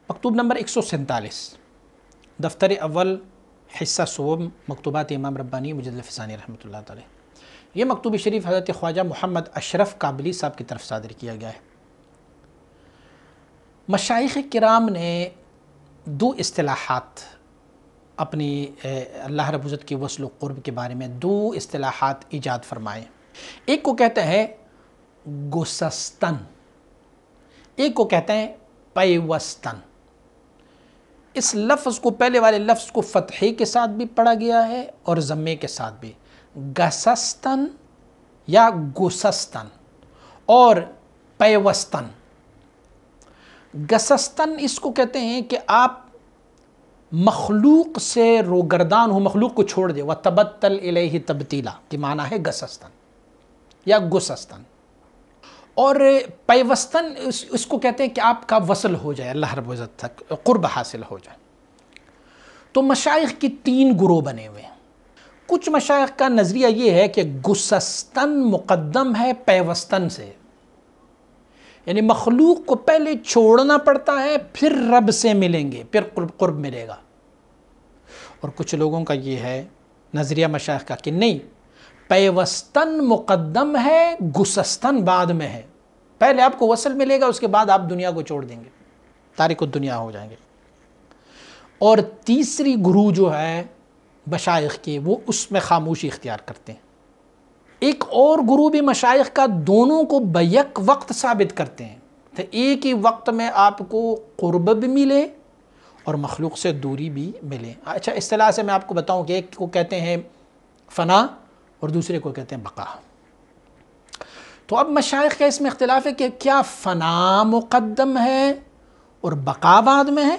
مکتوب نمبر 147 دفتر اول حصہ صوم مکتوبات امام ربانی مجدد الفسانی رحمۃ اللہ تعالی۔ یہ مکتوب شریف حضرت خواجہ محمد اشرف کابلی صاحب کی طرف صادر کیا گیا ہے۔ مشائخ کرام نے دو اصطلاحات اپنی اللہ رب العزت کی وصل و قرب کے بارے میں دو اصطلاحات ایجاد فرمائے۔ ایک کو کہتے ہیں گسستن، ایک کو کہتے ہیں پیوستن۔ اس لفظ کو پہلے والے لفظ کو فتحے کے ساتھ بھی پڑھا گیا ہے اور ضمے کے ساتھ بھی، گسستن یا گسستن اور پیوستن۔ گسستن اس کو کہتے ہیں کہ آپ مخلوق سے روگردان ہو، مخلوق کو چھوڑ دے، وَتَبَتَّلْ إِلَيْهِ تَبْتِيلًا کی معنی ہے گسستن یا گسستن۔ اور پیوستن اس کو کہتے ہیں کہ آپ کا وصل ہو جائے اللہ رب العزت تک، قرب حاصل ہو جائے۔ تو مشائخ کی تین گروہ بنے ہوئے ہیں۔ کچھ مشائخ کا نظریہ یہ ہے کہ گسستن مقدم ہے پیوستن سے، یعنی مخلوق کو پہلے چھوڑنا پڑتا ہے پھر رب سے ملیں گے، پھر قرب ملے گا۔ اور کچھ لوگوں کا یہ ہے نظریہ مشائخ کا کہ نہیں، پیوستن مقدم ہے، گسستن بعد میں ہے۔ پہلے آپ کو وصل ملے گا، اس کے بعد آپ دنیا کو چھوڑ دیں گے، تارک الدنیا ہو جائیں گے۔ اور تیسری گروہ جو ہے مشائخ کی، وہ اس میں خاموشی اختیار کرتے ہیں۔ ایک اور گروہ بھی مشائخ کا دونوں کو بیک وقت ثابت کرتے ہیں، تو ایک ہی وقت میں آپ کو قرب بھی ملے اور مخلوق سے دوری بھی ملے۔ اچھا، اصطلاح سے میں آپ کو بتاؤں کہ ایک کو کہتے ہیں فنا اور دوسرے کو کہتے ہیں بقا۔ تو اب مشائخ کا اس میں اختلاف ہے کہ کیا فنا مقدم ہے اور بقا بعد میں ہے،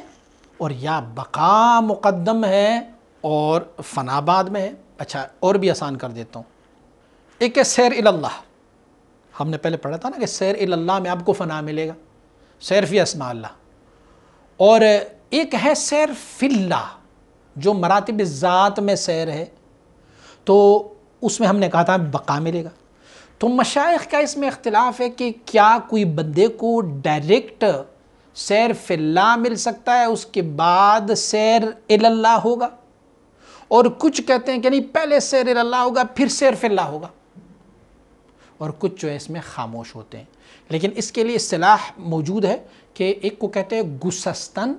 اور یا بقا مقدم ہے اور فنا بعد میں ہے۔ اچھا، اور بھی آسان کر دیتا ہوں۔ ایک ہے سیر اللہ، ہم نے پہلے پڑھا تھا نا کہ سیر اللہ میں آپ کو فنا ملے گا، سیر فی اسماء اللہ۔ اور ایک ہے سیر فی اللہ جو مراتب ذات میں سیر ہے، تو اس میں ہم نے کہا تھا بقا ملے گا۔ تو مشائخ کا اس میں اختلاف ہے کہ کیا کوئی بندے کو ڈائریکٹ سیر فی اللہ مل سکتا ہے، اس کے بعد سیر اللہ ہوگا، اور کچھ کہتے ہیں کہ نہیں، پہلے سیر اللہ ہوگا پھر سیر فی اللہ ہوگا، اور کچھ جو ہے اس میں خاموش ہوتے ہیں۔ لیکن اس کے لیے اصطلاح موجود ہے کہ ایک کو کہتے ہیں گسستن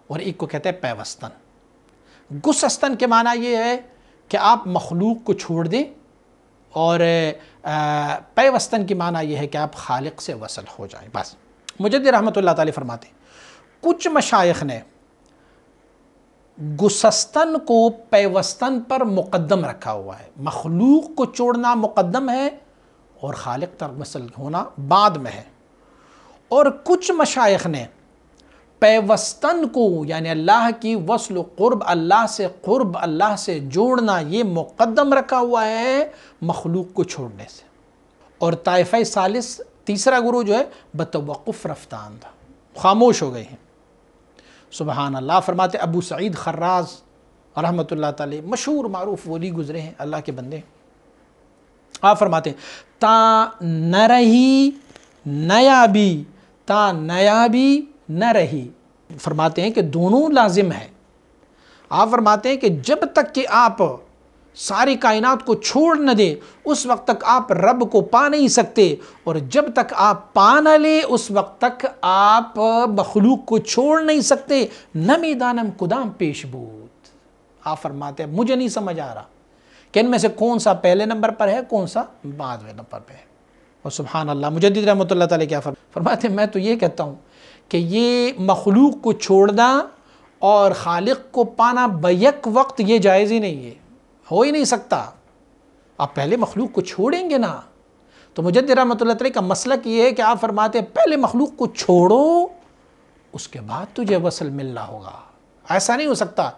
اور ایک کو کہتے ہیں پیوستن۔ گسستن کے معنی یہ ہے کہ آپ مخلوق کو چھوڑ دیں، اور پیوستن کی معنی یہ ہے کہ آپ خالق سے وصل ہو جائیں۔ بس مجدد رحمۃ اللہ تعالی فرماتے ہیں کچھ مشائخ نے گسستن کو پیوستن پر مقدم رکھا ہوا ہے، مخلوق کو چھوڑنا مقدم ہے اور خالق تک وصل ہونا بعد میں ہے۔ اور کچھ مشائخ نے پیوستن کو، یعنی اللہ کی وصل و قرب، اللہ سے قرب، اللہ سے جوڑنا، یہ مقدم رکھا ہوا ہے مخلوق کو چھوڑنے سے۔ اور طائفہ ثالث، تیسرا گروہ جو ہے بتوقف رفتان تھا، خاموش ہو گئے ہیں۔ سبحان اللہ۔ فرماتے ابو سعید خراز رحمۃ اللہ تعالی، مشہور معروف ولی گزرے ہیں، اللہ کے بندے۔ آپ فرماتے ہیں تا نہ رہی نیابی، تا نیابی نہ رہی۔ فرماتے ہیں کہ دونوں لازم ہیں۔ آپ فرماتے ہیں کہ جب تک کہ آپ ساری کائنات کو چھوڑ نہ دیں اس وقت تک آپ رب کو پا نہیں سکتے، اور جب تک آپ پا نہ لیں اس وقت تک آپ مخلوق کو چھوڑ نہیں سکتے۔ نمی دانم کدام پیش بود۔ آپ فرماتے ہیں مجھے نہیں سمجھ آ رہا کہ ان میں سے کون سا پہلے نمبر پر ہے، کون سا بعد میں نمبر پہ ہے۔ اور سبحان اللہ، مجدد رحمۃ اللہ تعالی کیا فرماتے ہیں، میں تو یہ کہتا ہوں کہ یہ مخلوق کو چھوڑنا اور خالق کو پانا بیک وقت یہ جائز ہی نہیں ہے، ہو ہی نہیں سکتا۔ آپ پہلے مخلوق کو چھوڑیں گے نا۔ تو مجدد رحمۃ اللہ تعالی کا مسلک یہ ہے کہ آپ فرماتے ہیں پہلے مخلوق کو چھوڑو، اس کے بعد تجھے وصل ملنا ہوگا۔ ایسا نہیں ہو سکتا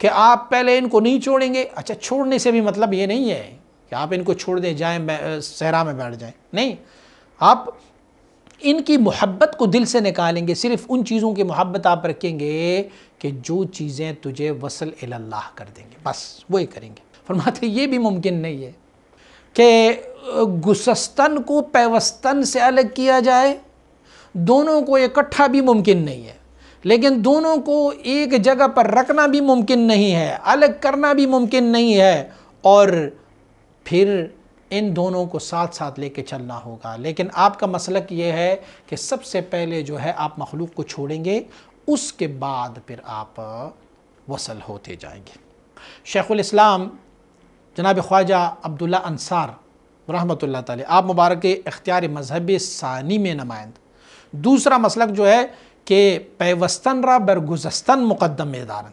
کہ آپ پہلے ان کو نہیں چھوڑیں گے۔ اچھا، چھوڑنے سے بھی مطلب یہ نہیں ہے کہ آپ ان کو چھوڑ دیں، جائیں صحرا میں بیٹھ جائیں، نہیں، آپ ان کی محبت کو دل سے نکالیں گے، صرف ان چیزوں کی محبت آپ رکھیں گے کہ جو چیزیں تجھے وصل اللہ کر دیں گے، بس وہی کریں گے۔ فرماتے یہ بھی ممکن نہیں ہے کہ گسستن کو پیوستن سے الگ کیا جائے، دونوں کو اکٹھا بھی ممکن نہیں ہے۔ لیکن دونوں کو ایک جگہ پر رکھنا بھی ممکن نہیں ہے، الگ کرنا بھی ممکن نہیں ہے، اور پھر ان دونوں کو ساتھ ساتھ لے کے چلنا ہوگا۔ لیکن آپ کا مسلک یہ ہے کہ سب سے پہلے جو ہے آپ مخلوق کو چھوڑیں گے، اس کے بعد پھر آپ وصل ہوتے جائیں گے۔ شیخ الاسلام جناب خواجہ عبداللہ انصار رحمۃ اللہ تعالی، آپ مبارک اختیار مذہب ثانی میں نمائند۔ دوسرا مسلک جو ہے کہ پیوستن را برگزستن مقدم میں دارن،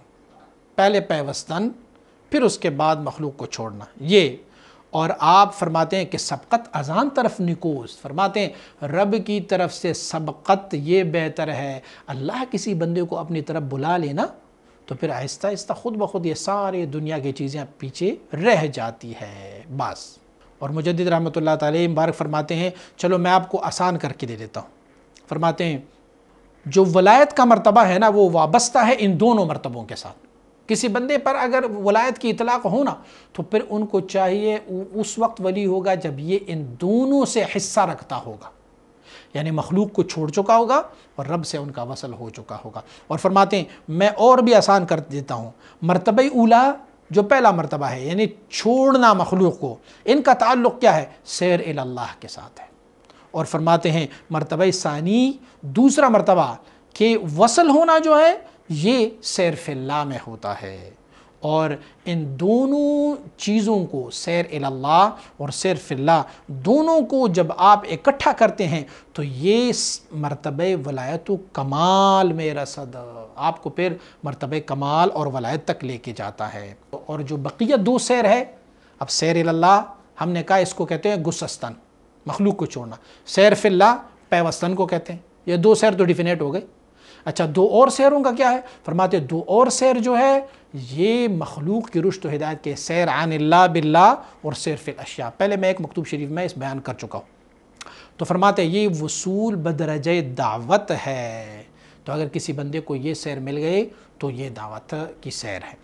پہلے پیوستن پھر اس کے بعد مخلوق کو چھوڑنا، یہ۔ اور آپ فرماتے ہیں کہ سبقت اذان طرف نکوز، فرماتے ہیں رب کی طرف سے سبقت یہ بہتر ہے۔ اللہ کسی بندے کو اپنی طرف بلا لینا تو پھر آہستہ آہستہ خود بخود یہ سارے دنیا کی چیزیں پیچھے رہ جاتی ہے بس۔ اور مجدد رحمۃ اللہ تعالی مبارک فرماتے ہیں، چلو میں آپ کو آسان کر کے دے دیتا ہوں۔ فرماتے ہیں جو ولایت کا مرتبہ ہے نا، وہ وابستہ ہے ان دونوں مرتبوں کے ساتھ۔ کسی بندے پر اگر ولایت کی اطلاق ہونا تو پھر ان کو چاہیے اس وقت ولی ہوگا جب یہ ان دونوں سے حصہ رکھتا ہوگا، یعنی مخلوق کو چھوڑ چکا ہوگا اور رب سے ان کا وصل ہو چکا ہوگا۔ اور فرماتے ہیں میں اور بھی آسان کر دیتا ہوں، مرتبہ اولا جو پہلا مرتبہ ہے یعنی چھوڑنا مخلوق کو، ان کا تعلق کیا ہے؟ سیر الی اللہ کے ساتھ ہے۔ اور فرماتے ہیں مرتبہ ثانی دوسرا مرتبہ کہ وصل ہونا جو ہے یہ سیر فی اللہ میں ہوتا ہے۔ اور ان دونوں چیزوں کو، سیر الی اللہ اور سیر فی اللہ، دونوں کو جب آپ اکٹھا کرتے ہیں تو یہ مرتبہ ولایت و کمال میں رسد آپ کو پھر مرتبہ کمال اور ولایت تک لے کے جاتا ہے۔ اور جو بقیہ دو سیر ہے، اب سیر الی اللہ ہم نے کہا اس کو کہتے ہیں گسستن، مخلوق کو چھوڑنا، سیر فی اللہ پیوستن کو کہتے ہیں۔ یہ دو سیر تو ڈیفینیٹ ہو گئے۔ اچھا دو اور سیروں کا کیا ہے؟ فرماتے دو اور سیر جو ہے یہ مخلوق کی رشد و ہدایت کے، سیر عن اللہ باللہ اور سیر فی الاشیاء۔ پہلے میں ایک مکتوب شریف میں اس بیان کر چکا ہوں۔ تو فرماتے یہ وصول بدرجہ دعوت ہے، تو اگر کسی بندے کو یہ سیر مل گئے تو یہ دعوت کی سیر ہے۔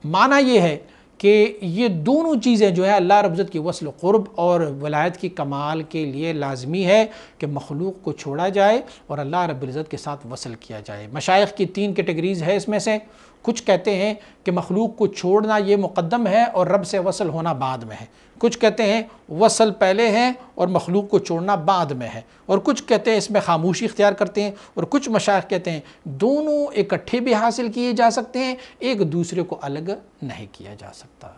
معنی یہ ہے کہ یہ دونوں چیزیں جو ہے اللہ رب العزت کی وصل قرب اور ولایت کی کمال کے لیے لازمی ہے کہ مخلوق کو چھوڑا جائے اور اللہ رب العزت کے ساتھ وصل کیا جائے۔ مشائخ کی 3 کیٹیگریز ہے اس میں سے۔ کچھ کہتے ہیں کہ مخلوق کو چھوڑنا یہ مقدم ہے اور رب سے وصل ہونا بعد میں ہے۔ کچھ کہتے ہیں وصل پہلے ہے اور مخلوق کو چھوڑنا بعد میں ہے، اور کچھ کہتے ہیں اس میں خاموشی اختیار کرتے ہیں، اور کچھ مشائخ کہتے ہیں دونوں اکٹھے بھی حاصل کیے جا سکتے ہیں، ایک دوسرے کو الگ نہیں کیا جا سکتا۔